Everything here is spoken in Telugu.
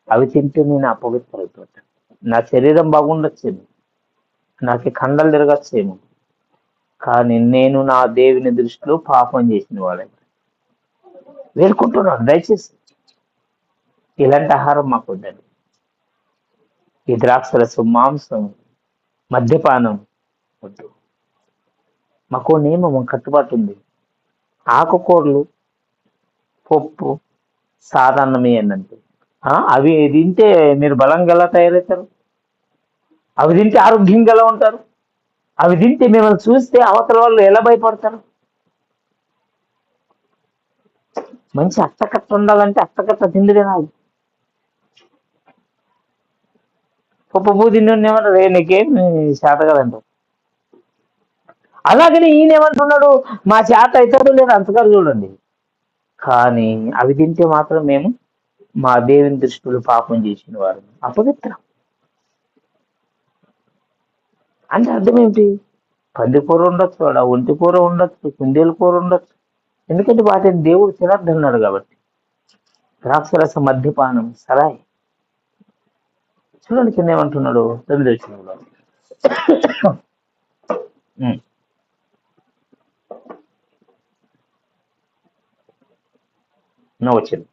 అవి తింటే నేను అపవిత్ర అయిపోతాను. నా శరీరం బాగుండొచ్చేమో, నాకు కండలు తిరగచ్చేమో, కానీ నేను నా దేవుని దృష్టిలో పాపం చేసిన వాళ్ళని వేడుకుంటున్నాను. దయచేసి ఇలాంటి ఆహారం మాకు వద్దండి. ఈ ద్రాక్షరసం, మాంసం, మద్యపానం వద్దు. మాకు నియమం, కట్టుబాటు ఉంది. ఆకుకూరలు, పప్పు, సాధారణమే అన్నంటే అవి తింటే మీరు బలంగా ఎలా తయారవుతారు? అవి తింటే ఆరోగ్యంగా ఎలా ఉంటారు? అవి తింటే మిమ్మల్ని చూస్తే అవతల వాళ్ళు ఎలా భయపడతారు? మంచి అట్టకట్ట ఉండాలంటే అట్టకట్ట తిండి తినాలి. పప్పు తిండి ఏమంటారు, నీకేం చేత కదంటారు. అలాగని ఈయన ఏమంటున్నాడు, మా చేత అవుతాడు లేదు అంతగారు చూడండి. కానీ అవి తింటే మాత్రం మేము మా దేవుని దృష్టిలో పాపం చేసిన వారు, అపవిత్రం. అంటే అర్థం ఏంటి? పంది కూర ఉండొచ్చు, వాడు ఒంటి కూర ఉండొచ్చు, కుందేలు కూర ఉండొచ్చు. ఎందుకంటే వాటిని దేవుడు తినద్దన్నాడు కాబట్టి. ద్రాక్షరస, మద్యపానం, సరాయి. చూడండి కింద ఏమంటున్నాడు 9వ వచనంలో. వచ్చింది.